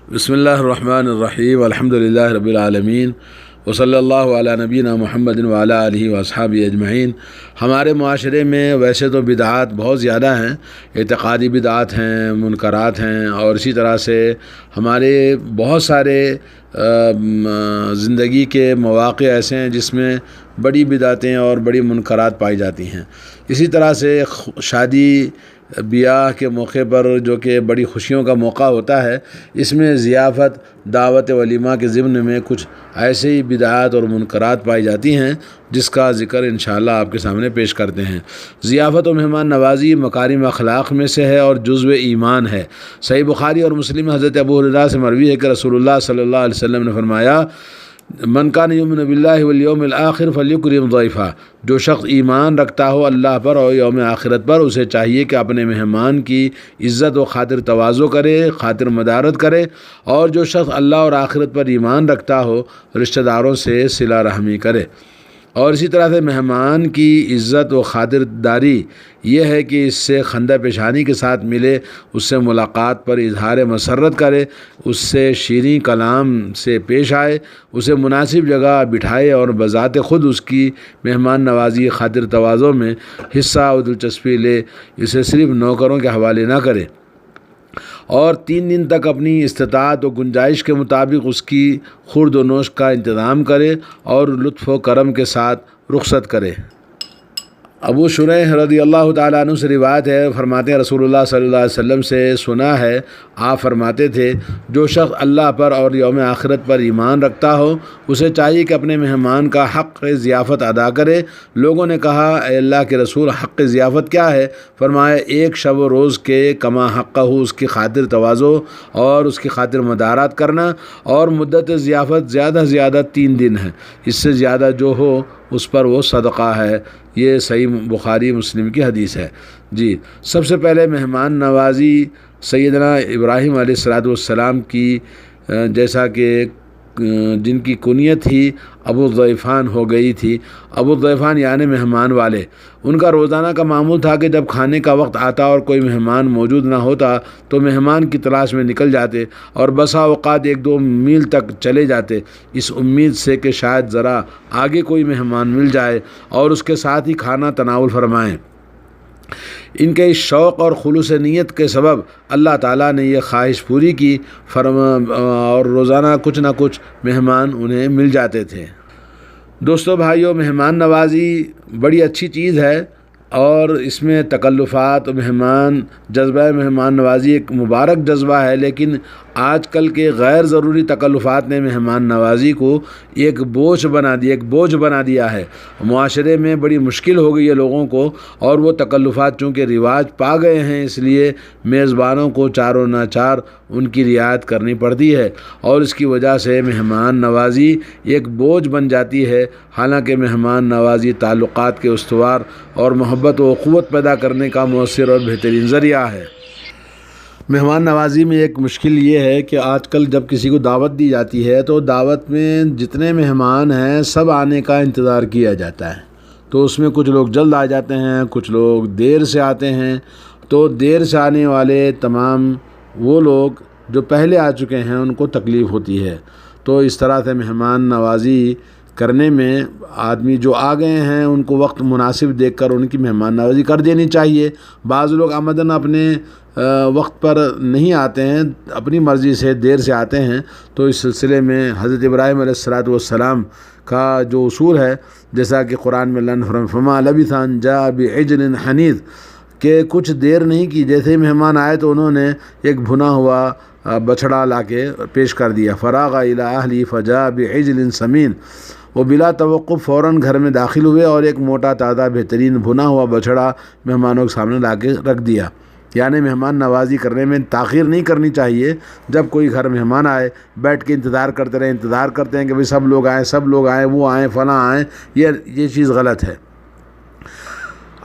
بسم اللہ الرحمن الرحیم الحمدللہ رب العالمین وصلی اللہ علی نبینا محمد وعلی آلہ واصحابہ اجمعین۔ ہمارے معاشرے میں ویسے تو بدعات بہت زیادہ ہیں، اعتقادی بدعات ہیں، منکرات ہیں، اور اسی طرح سے ہمارے بہت سارے زندگی کے مواقع ایسے ہیں جس میں بڑی بدعتیں اور بڑی منکرات پائی جاتی ہیں۔ اسی طرح سے شادی بیاہ کے موقع پر جو کہ بڑی خوشیوں کا موقع ہوتا ہے، اس میں ضیافت، دعوت ولیمہ کے ضمن میں کچھ ایسے ہی بدعات اور منکرات پائی جاتی ہیں جس کا ذکر انشاءاللہ آپ کے سامنے پیش کرتے ہیں۔ ضیافت و مہمان نوازی مکارم اخلاق میں سے ہے اور جزو ایمان ہے۔ صحیح بخاری اور مسلم حضرت ابو ہریرہ سے مروی ہے کہ رسول اللہ صلی اللہ علیہ وسلم نے فرمایا، من کان یؤمن باللہ والیوم الآخر فلیکرم ضیفہ، جو شخص ایمان رکھتا ہو اللہ پر اور یوم آخرت پر، اسے چاہیے کہ اپنے مہمان کی عزت و خاطر تواضع کرے، خاطر مدارت کرے، اور جو شخص اللہ اور آخرت پر ایمان رکھتا ہو رشتہ داروں سے صلہ رحمی کرے۔ اور اسی طرح سے مہمان کی عزت و خاطرداری یہ ہے کہ اس سے خندہ پیشانی کے ساتھ ملے، اس سے ملاقات پر اظہار مسرت کرے، اس سے شیریں کلام سے پیش آئے، اسے مناسب جگہ بٹھائے اور بذات خود اس کی مہمان نوازی خاطر تواضع میں حصہ اور دلچسپی لے، اسے صرف نوکروں کے حوالے نہ کرے، اور 3 دن تک اپنی استطاعت و گنجائش کے مطابق اس کی خورد و نوش کا انتظام کرے اور لطف و کرم کے ساتھ رخصت کرے۔ ابو شریح رضی اللہ تعالیٰ عنہ سے روایت ہے، فرماتے ہیں رسول اللہ صلی اللہ علیہ وسلم سے سنا ہے، آپ فرماتے تھے، جو شخص اللہ پر اور یوم آخرت پر ایمان رکھتا ہو اسے چاہیے کہ اپنے مہمان کا حق ضیافت ادا کرے۔ لوگوں نے کہا، اے اللہ کے رسول، حق ضیافت کیا ہے؟ فرمایا، ایک شب و روز کے کما حق ہو، اس کی خاطر تواضع اور اس کی خاطر مدارات کرنا، اور مدت ضیافت زیادہ سے زیادہ 3 دن ہے، اس سے زیادہ جو ہو اس پر وہ صدقہ ہے۔ یہ صحیح بخاری مسلم کی حدیث ہے۔ جی، سب سے پہلے مہمان نوازی سیدنا ابراہیم علیہ السلام کی، جیسا کہ جن کی کنیت ہی ابو الضیفان ہو گئی تھی۔ ابو الضیفان یعنی مہمان والے، ان کا روزانہ کا معمول تھا کہ جب کھانے کا وقت آتا اور کوئی مہمان موجود نہ ہوتا تو مہمان کی تلاش میں نکل جاتے اور بسا اوقات 1-2 میل تک چلے جاتے، اس امید سے کہ شاید ذرا آگے کوئی مہمان مل جائے اور اس کے ساتھ ہی کھانا تناول فرمائیں۔ ان کے اس شوق اور خلوص نیت کے سبب اللہ تعالیٰ نے یہ خواہش پوری کی، اور روزانہ کچھ نہ کچھ مہمان انہیں مل جاتے تھے۔ دوستو بھائیو، مہمان نوازی بڑی اچھی چیز ہے، اور اس میں تکلفات، جذبہ مہمان نوازی ایک مبارک جذبہ ہے، لیکن آج کل کے غیر ضروری تکلفات نے مہمان نوازی کو ایک بوجھ بنا دیا ہے۔ معاشرے میں بڑی مشکل ہو گئی ہے لوگوں کو، اور وہ تکلفات چونکہ رواج پا گئے ہیں، اس لیے میزبانوں کو چاروں ناچار ان کی رعایت کرنی پڑتی ہے، اور اس کی وجہ سے مہمان نوازی ایک بوجھ بن جاتی ہے، حالانکہ مہمان نوازی تعلقات کے استوار اور محبت و اخوت پیدا کرنے کا مؤثر اور بہترین ذریعہ ہے۔ مہمان نوازی میں ایک مشکل یہ ہے کہ آج کل جب کسی کو دعوت دی جاتی ہے تو دعوت میں جتنے مہمان ہیں سب آنے کا انتظار کیا جاتا ہے، تو اس میں کچھ لوگ جلد آ جاتے ہیں، کچھ لوگ دیر سے آتے ہیں، تو دیر سے آنے والے تمام وہ لوگ جو پہلے آ چکے ہیں ان کو تکلیف ہوتی ہے۔ تو اس طرح سے مہمان نوازی کرنے میں آدمی جو آ گئے ہیں ان کو وقت مناسب دیکھ کر ان کی مہمان نوازی کر دینی چاہیے۔ بعض لوگ عمدن اپنے وقت پر نہیں آتے ہیں، اپنی مرضی سے دیر سے آتے ہیں، تو اس سلسلے میں حضرت ابراہیم علیہ السلام کا جو اصول ہے، جیسا کہ قرآن میں اللہ نے فرمایا، فما لبث ان جاء بعجل حنیذ، کہ کچھ دیر نہیں کی، جیسے ہی مہمان آئے تو انہوں نے ایک بھنا ہوا بچڑا لا کے پیش کر دیا۔ فراغ الی اہلہ فجاء بعجل سمین، وہ بلا توقف فوراً گھر میں داخل ہوئے اور ایک موٹا تازہ بہترین بھنا ہوا بچڑا مہمانوں کے سامنے لا کے رکھ دیا۔ یعنی مہمان نوازی کرنے میں تاخیر نہیں کرنی چاہیے۔ جب کوئی گھر مہمان آئے بیٹھ کے انتظار کرتے ہیں کہ بھئی سب لوگ آئیں، وہ آئیں، فلاں آئیں، یہ چیز غلط ہے۔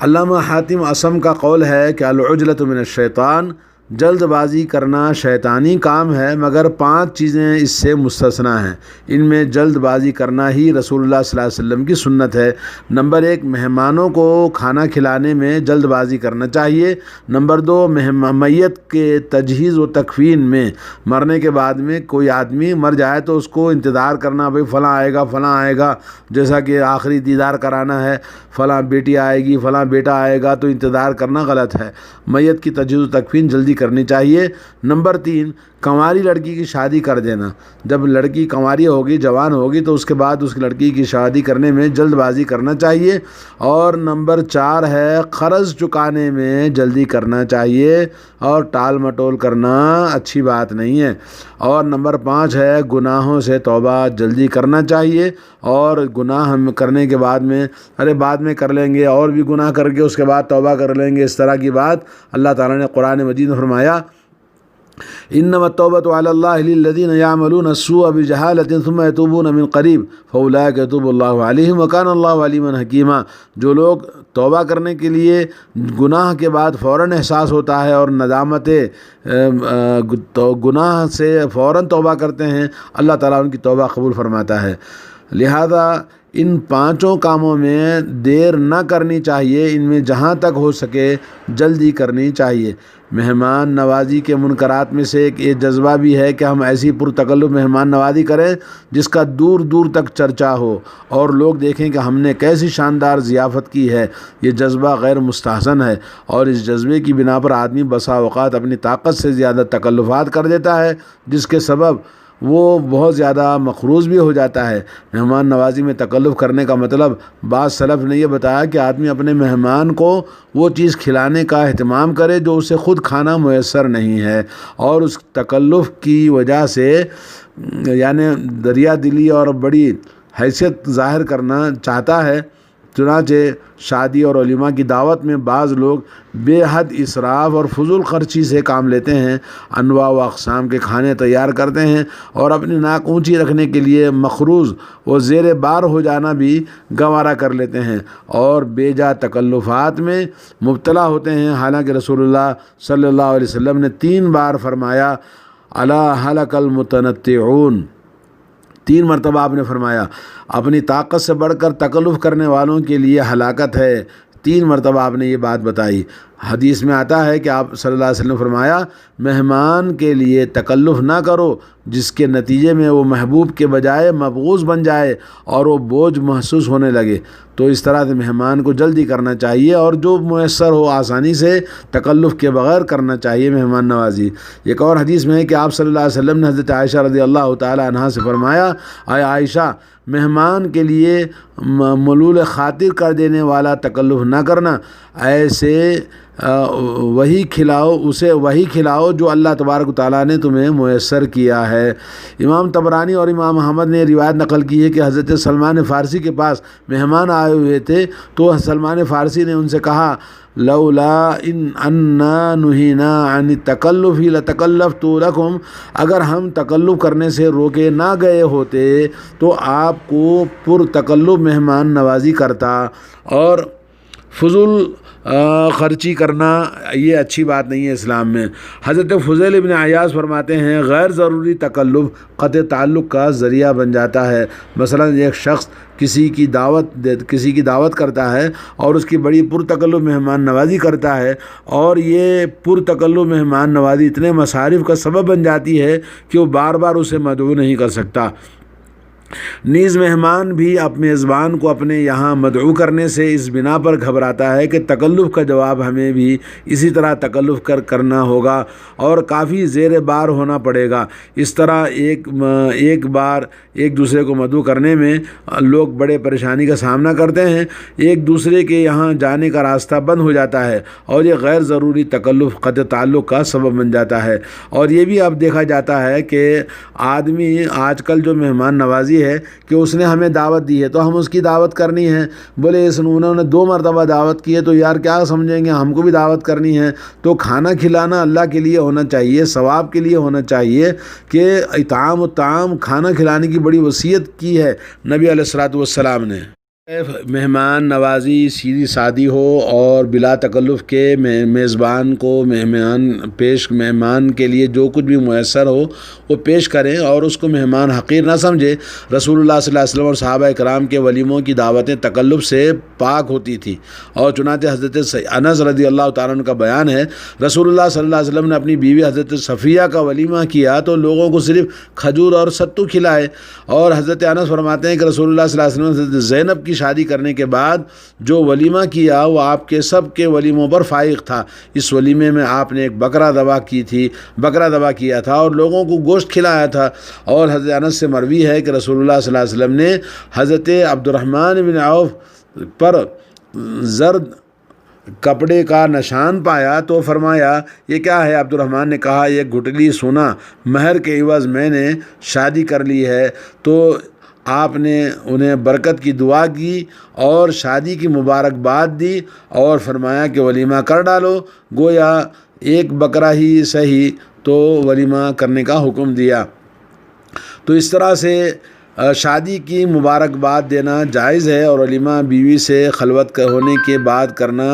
علامہ حاتم اصم کا قول ہے کہ العجلۃ من الشیطان، جلد بازی کرنا شیطانی کام ہے، مگر 5 چیزیں اس سے مستثنیٰ ہیں۔ ان میں جلد بازی کرنا ہی رسول اللہ صلی اللہ علیہ وسلم کی سنت ہے۔ نمبر 1، مہمانوں کو کھانا کھلانے میں جلد بازی کرنا چاہیے۔ نمبر 2، میت کے تجہیز و تکفین میں، مرنے کے بعد میں کوئی آدمی مر جائے تو اس کو انتظار کرنا، بھئی فلاں آئے گا، جیسا کہ آخری دیدار کرانا ہے، فلاں بیٹی آئے گی، فلاں بیٹا آئے گا، تو انتظار کرنا غلط ہے۔ میت کی تجہیز و تکفین جلدی کرنی چاہیے۔ نمبر 3، کنواری لڑکی کی شادی کر دینا۔ جب لڑکی کنواری ہوگی، جوان ہوگی، تو اس کے بعد اس لڑکی کی شادی کرنے میں جلد بازی کرنا چاہیے۔ اور نمبر 4 ہے قرض چکانے میں جلدی کرنا چاہیے، اور ٹال مٹول کرنا اچھی بات نہیں ہے۔ اور نمبر 5 ہے گناہوں سے توبہ جلدی کرنا چاہیے، اور گناہ ہم کرنے کے بعد میں بعد میں کر لیں گے، اور بھی گناہ کر کے اس کے بعد توبہ کر لیں گے، اس طرح کی بات اللہ تعالیٰ نے قرآن مجید میں فرمایا، انما التوبة على الله للذين يعملون السوء بجهالة ثم يتوبون من قریب فاولئک یتوب اللہ علیہم وکان اللہ علیما حکیما۔ جو لوگ توبہ کرنے کے لیے گناہ کے بعد فوراً احساس ہوتا ہے اور ندامت گناہ سے فوراً توبہ کرتے ہیں، اللہ تعالیٰ ان کی توبہ قبول فرماتا ہے۔ لہذا ان 5 کاموں میں دیر نہ کرنی چاہیے، ان میں جہاں تک ہو سکے جلدی کرنی چاہیے۔ مہمان نوازی کے منکرات میں سے ایک یہ جذبہ بھی ہے کہ ہم ایسی پرتکلف مہمان نوازی کریں جس کا دور دور تک چرچا ہو اور لوگ دیکھیں کہ ہم نے کیسی شاندار ضیافت کی ہے۔ یہ جذبہ غیر مستحسن ہے، اور اس جذبے کی بنا پر آدمی بسا اوقات اپنی طاقت سے زیادہ تکلفات کر دیتا ہے، جس کے سبب وہ بہت زیادہ مقروض بھی ہو جاتا ہے۔ مہمان نوازی میں تکلف کرنے کا مطلب بعض سلف نے یہ بتایا کہ آدمی اپنے مہمان کو وہ چیز کھلانے کا اہتمام کرے جو اسے خود کھانا میسر نہیں ہے، اور اس تکلف کی وجہ سے یعنی دریا دلی اور بڑی حیثیت ظاہر کرنا چاہتا ہے۔ چنانچہ شادی اور ولیمہ کی دعوت میں بعض لوگ بے حد اسراف اور فضول خرچی سے کام لیتے ہیں، انواع و اقسام کے کھانے تیار کرتے ہیں، اور اپنی ناک اونچی رکھنے کے لیے مقروض و زیر بار ہو جانا بھی گوارا کر لیتے ہیں، اور بے جا تکلفات میں مبتلا ہوتے ہیں۔ حالانکہ رسول اللہ صلی اللہ علیہ وسلم نے 3 بار فرمایا، الا ہلک المتنطعون، 3 مرتبہ آپ نے فرمایا اپنی طاقت سے بڑھ کر تکلف کرنے والوں کے لیے ہلاکت ہے۔ 3 مرتبہ آپ نے یہ بات بتائی۔ حدیث میں آتا ہے کہ آپ صلی اللہ علیہ وسلم فرمایا، مہمان کے لیے تکلف نہ کرو جس کے نتیجے میں وہ محبوب کے بجائے مبغوض بن جائے اور وہ بوجھ محسوس ہونے لگے۔ تو اس طرح سے مہمان کو جلدی کرنا چاہیے، اور جو میسر ہو آسانی سے تکلف کے بغیر کرنا چاہیے مہمان نوازی۔ ایک اور حدیث میں ہے کہ آپ صلی اللہ علیہ وسلم نے حضرت عائشہ رضی اللہ تعالی عنہا سے فرمایا، اے عائشہ، مہمان کے لیے ملول خاطر کر دینے والا تکلف نہ کرنا، ایسے وہی کھلاؤ جو اللہ تبارک و تعالیٰ نے تمہیں میسر کیا ہے۔ امام طبرانی اور امام احمد نے روایت نقل کی ہے کہ حضرت سلمان فارسی کے پاس مہمان آئے ہوئے تھے، تو سلمان فارسی نے ان سے کہا، لولا انا نہینا عن التکلف لتکلفت لکم، اگر ہم تکلف کرنے سے روکے نہ گئے ہوتے تو آپ کو پر تکلف مہمان نوازی کرتا۔ اور فضول خرچی کرنا یہ اچھی بات نہیں ہے اسلام میں۔ حضرت فضیل ابن عیاض فرماتے ہیں، غیر ضروری تکلف قطع تعلق کا ذریعہ بن جاتا ہے۔ مثلا ایک شخص کسی کی دعوت کرتا ہے اور اس کی بڑی پرتکلف مہمان نوازی کرتا ہے، اور یہ پرتکلف مہمان نوازی اتنے مصارف کا سبب بن جاتی ہے کہ وہ بار بار اسے مدعو نہیں کر سکتا۔ نیز مہمان بھی اپنے میزبان کو اپنے یہاں مدعو کرنے سے اس بنا پر گھبراتا ہے کہ تکلف کا جواب ہمیں بھی اسی طرح تکلف کرنا ہوگا اور کافی زیر بار ہونا پڑے گا۔ اس طرح ایک بار ایک دوسرے کو مدعو کرنے میں لوگ بڑے پریشانی کا سامنا کرتے ہیں، ایک دوسرے کے یہاں جانے کا راستہ بند ہو جاتا ہے، اور یہ غیر ضروری تکلف قطع تعلق کا سبب بن جاتا ہے۔ اور یہ بھی اب دیکھا جاتا ہے کہ آدمی آج کل جو مہمان نوازی ہے کہ اس نے ہمیں دعوت دی ہے تو ہم اس کی دعوت کرنی ہے، بولے انہوں نے 2 مرتبہ دعوت کی ہے تو یار کیا سمجھیں گے، ہم کو بھی دعوت کرنی ہے۔ تو کھانا کھلانا اللہ کے لیے ہونا چاہیے، ثواب کے لیے ہونا چاہیے، کہ اطعام الطعام، کھانا کھلانے کی بڑی وصیت کی ہے نبی علیہ الصلوۃ والسلام نے۔ مہمان نوازی سیدھی سادی ہو اور بلا تکلف کے میزبان کو مہمان کے لیے جو کچھ بھی میسر ہو وہ پیش کریں اور اس کو مہمان حقیر نہ سمجھے۔ رسول اللہ صلی اللہ علیہ وسلم اور صحابہ کرام کے ولیموں کی دعوتیں تکلف سے پاک ہوتی تھی، اور چنانچہ حضرت انس رضی اللہ تعالیٰ عنہ کا بیان ہے، رسول اللہ صلی اللہ علیہ وسلم نے اپنی بیوی حضرت صفیہ کا ولیمہ کیا تو لوگوں کو صرف کھجور اور ستو کھلائے، اور حضرت انس فرماتے ہیں کہ رسول اللہ صلی اللہ علیہ وسلم نے حضرت زینب کی شادی کرنے کے بعد جو ولیمہ کیا وہ آپ کے سب کے ولیموں پر فائق تھا۔ اس ولیمے میں آپ نے ایک بکرا ذبح کیا تھا اور لوگوں کو گوشت کھلایا تھا، اور حضرت انس سے مروی ہے کہ رسول اللہ صلی اللہ علیہ وسلم نے حضرت عبد الرحمن بن عوف پر زرد کپڑے کا نشان پایا تو فرمایا یہ کیا ہے؟ عبد الرحمن نے کہا یہ گٹھلی سونا مہر کے عوض میں نے شادی کر لی ہے۔ تو آپ نے انہیں برکت کی دعا کی اور شادی کی مبارکباد دی اور فرمایا کہ ولیمہ کر ڈالو، گویا ایک بکرا ہی صحیح تو ولیمہ کرنے کا حکم دیا۔ تو اس طرح سے شادی کی مبارکباد دینا جائز ہے، اور ولیمہ بیوی سے خلوت ہونے کے بعد کرنا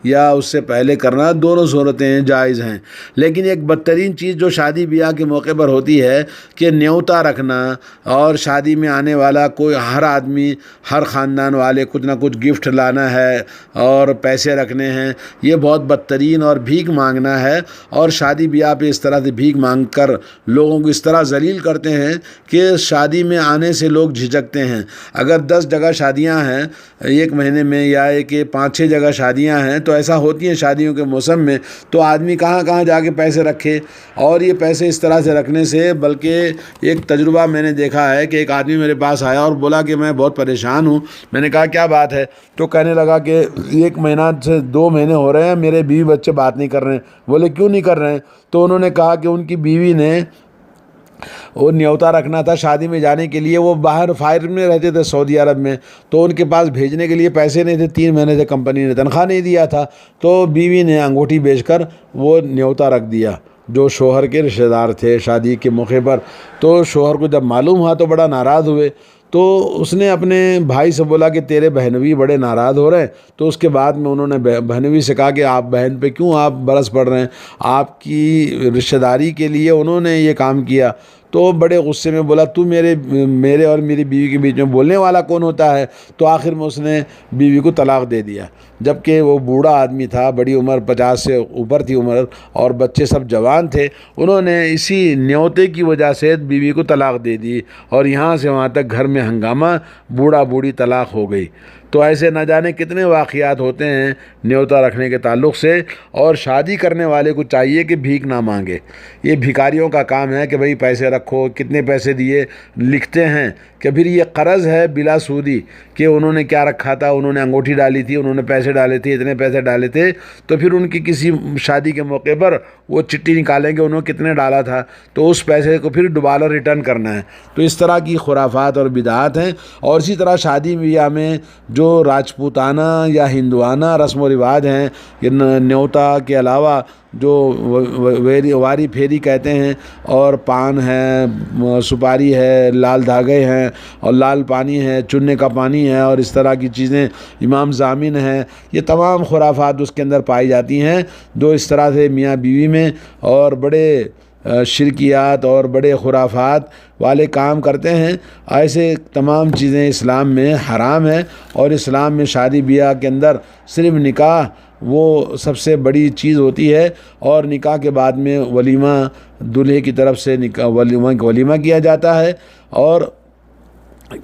یا اس سے پہلے کرنا دونوں صورتیں جائز ہیں۔ لیکن ایک بدترین چیز جو شادی بیاہ کے موقع پر ہوتی ہے کہ نیوتا رکھنا، اور شادی میں آنے والا کوئی ہر آدمی ہر خاندان والے کچھ نہ کچھ گفٹ لانا ہے اور پیسے رکھنے ہیں، یہ بہت بدترین اور بھیک مانگنا ہے، اور شادی بیاہ پہ اس طرح سے بھیک مانگ کر لوگوں کو اس طرح ذلیل کرتے ہیں کہ شادی میں آنے سے لوگ جھجکتے ہیں۔ اگر 10 جگہ شادیاں ہیں ایک مہینے میں یا 5-6 جگہ شادیاں ہیں تو ایسا ہوتی ہیں شادیوں کے موسم میں، تو آدمی کہاں کہاں جا کے پیسے رکھے، اور یہ پیسے اس طرح سے رکھنے سے بلکہ ایک تجربہ میں نے دیکھا ہے کہ ایک آدمی میرے پاس آیا اور بولا کہ میں بہت پریشان ہوں۔ میں نے کہا کیا بات ہے؟ تو کہنے لگا کہ 1 مہینہ سے 2 مہینے ہو رہے ہیں میرے بیوی بچے بات نہیں کر رہے ہیں۔ بولے کیوں نہیں کر رہے ہیں؟ تو انہوں نے کہا کہ ان کی بیوی نے وہ نیوتا رکھنا تھا شادی میں جانے کے لیے، وہ باہر فارن میں رہتے تھے سعودی عرب میں، تو ان کے پاس بھیجنے کے لیے پیسے نہیں تھے، 3 مہینے سے کمپنی نے تنخواہ نہیں دیا تھا، تو بیوی نے انگوٹھی بیچ کر وہ نیوتا رکھ دیا جو شوہر کے رشتہ دار تھے شادی کے موقع پر۔ تو شوہر کو جب معلوم ہوا تو بڑا ناراض ہوئے، تو اس نے اپنے بھائی سے بولا کہ تیرے بہنوئی بڑے ناراض ہو رہے ہیں۔ تو اس کے بعد میں انہوں نے بہنوئی سے کہا کہ آپ بہن پہ کیوں آپ برس پڑ رہے ہیں، آپ کی رشتہ داری کے لیے انہوں نے یہ کام کیا۔ تو بڑے غصے میں بولا تو میرے اور میری بیوی کے بیچ میں بولنے والا کون ہوتا ہے؟ تو آخر میں اس نے بیوی کو طلاق دے دیا، جبکہ وہ بوڑھا آدمی تھا، بڑی عمر 50 سے اوپر تھی عمر، اور بچے سب جوان تھے۔ انہوں نے اسی نیوتے کی وجہ سے بیوی کو طلاق دے دی، اور یہاں سے وہاں تک گھر میں ہنگامہ، بوڑھا بوڑھی طلاق ہو گئی۔ تو ایسے نہ جانے کتنے واقعات ہوتے ہیں نیوتا رکھنے کے تعلق سے، اور شادی کرنے والے کو چاہیے کہ بھیک نہ مانگے۔ یہ بھکاریوں کا کام ہے کہ بھئی پیسے رکھو، کتنے پیسے دیے، لکھتے ہیں کہ پھر یہ قرض ہے بلا سودی کہ انہوں نے کیا رکھا تھا، انہوں نے انگوٹھی ڈالی تھی، انہوں نے پیسے ڈالے تھے، اتنے پیسے ڈالے تھے، تو پھر ان کی کسی شادی کے موقع پر وہ چٹھی نکالیں گے انہوں نے کتنے ڈالا تھا، تو اس پیسے کو پھر دوبارہ ریٹرن کرنا ہے۔ تو اس طرح کی خرافات اور بدعات ہیں۔ اور اسی طرح شادی بیاہ میں جو راجپوتانہ یا ہندوانہ رسم و رواج ہیں، نیوتا کے علاوہ جو واری پھیری کہتے ہیں، اور پان ہے، سپاری ہے، لال دھاگے ہیں، اور لال پانی ہے، چنے کا پانی ہے، اور اس طرح کی چیزیں، امام ضامن ہے، یہ تمام خرافات اس کے اندر پائی جاتی ہیں جو اس طرح سے میاں بیوی میں اور بڑے شرکیات اور بڑے خرافات والے کام کرتے ہیں۔ ایسے تمام چیزیں اسلام میں حرام ہیں، اور اسلام میں شادی بیاہ کے اندر صرف نکاح وہ سب سے بڑی چیز ہوتی ہے، اور نکاح کے بعد میں ولیمہ دولہے کی طرف سے ولیمہ کیا جاتا ہے، اور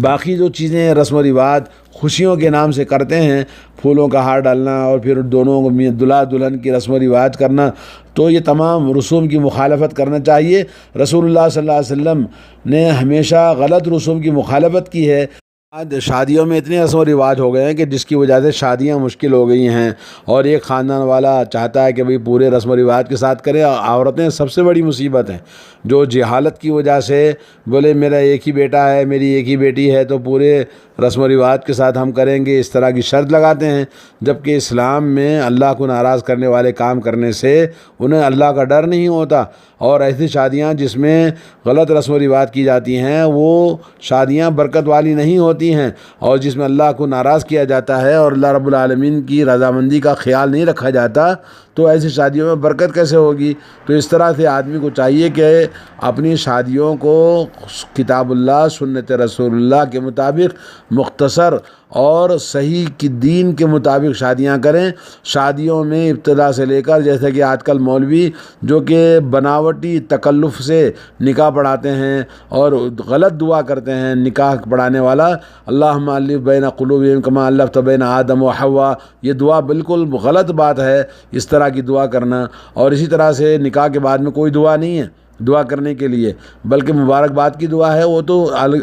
باقی جو چیزیں رسم و رواج خوشیوں کے نام سے کرتے ہیں، پھولوں کا ہار ڈالنا اور پھر دونوں دلہا دلہن کی رسم و رواج کرنا، تو یہ تمام رسوم کی مخالفت کرنا چاہیے۔ رسول اللہ صلی اللہ علیہ وسلم نے ہمیشہ غلط رسوم کی مخالفت کی ہے۔ آج شادیوں میں اتنے رسم و رواج ہو گئے ہیں کہ جس کی وجہ سے شادیاں مشکل ہو گئی ہیں، اور ایک خاندان والا چاہتا ہے کہ بھئی پورے رسم و رواج کے ساتھ کرے۔ عورتیں سب سے بڑی مصیبت ہیں جو جہالت کی وجہ سے بولے میرا ایک ہی بیٹا ہے، میری ایک ہی بیٹی ہے، تو پورے رسم و رواج کے ساتھ ہم کریں گے، اس طرح کی شرط لگاتے ہیں، جبکہ اسلام میں اللہ کو ناراض کرنے والے کام کرنے سے انہیں اللہ کا ڈر نہیں ہوتا۔ اور ایسی شادیاں جس میں غلط رسم و رواج کی جاتی ہیں وہ شادیاں برکت والی نہیں ہوتی ہیں، اور جس میں اللہ کو ناراض کیا جاتا ہے اور اللہ رب العالمین کی رضامندی کا خیال نہیں رکھا جاتا، تو ایسی شادیوں میں برکت کیسے ہوگی؟ تو اس طرح سے آدمی کو چاہیے کہ اپنی شادیوں کو کتاب اللہ، سنت رسول اللہ کے مطابق مختصر اور صحیح کی دین کے مطابق شادیاں کریں۔ شادیوں میں ابتدا سے لے کر، جیسے کہ آج کل مولوی جو کہ بناوٹی تکلف سے نکاح پڑھاتے ہیں اور غلط دعا کرتے ہیں نکاح پڑھانے والا، اللہم الف بین قلوبہم کما الفت بین آدم و حوا، یہ دعا بالکل غلط بات ہے، اس طرح کی دعا کرنا۔ اور اسی طرح سے نکاح کے بعد میں کوئی دعا نہیں ہے دعا کرنے کے لیے، بلکہ مبارکباد کی دعا ہے، وہ تو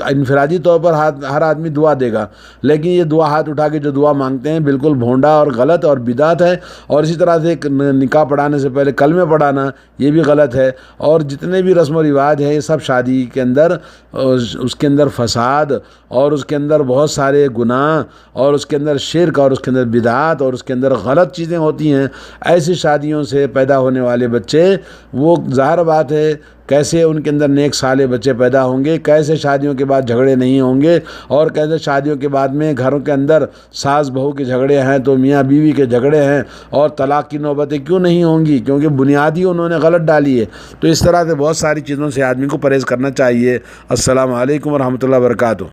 انفرادی طور پر ہر آدمی دعا دے گا، لیکن یہ دعا ہاتھ اٹھا کے جو دعا مانگتے ہیں بالکل بھونڈا اور غلط اور بدعت ہے۔ اور اسی طرح سے نکاح پڑھانے سے پہلے کلمے پڑھانا یہ بھی غلط ہے۔ اور جتنے بھی رسم و رواج ہیں یہ سب شادی کے اندر، اس کے اندر فساد اور اس کے اندر بہت سارے گناہ اور اس کے اندر شرک اور اس کے اندر بدعات اور اس کے اندر غلط چیزیں ہوتی ہیں۔ ایسی شادیوں سے پیدا ہونے والے بچے، وہ ظاہر بات ہے کیسے ان کے اندر نیک صالح بچے پیدا ہوں گے، کیسے شادیوں کے بعد جھگڑے نہیں ہوں گے، اور کیسے شادیوں کے بعد میں گھروں کے اندر ساس بہو کے جھگڑے ہیں تو میاں بیوی کے جھگڑے ہیں، اور طلاق کی نوبتیں کیوں نہیں ہوں گی؟ کیونکہ بنیادی انہوں نے غلط ڈالی ہے۔ تو اس طرح سے بہت ساری چیزوں سے آدمی کو پرہیز کرنا چاہیے۔ السلام علیکم ورحمۃ اللہ وبرکاتہ۔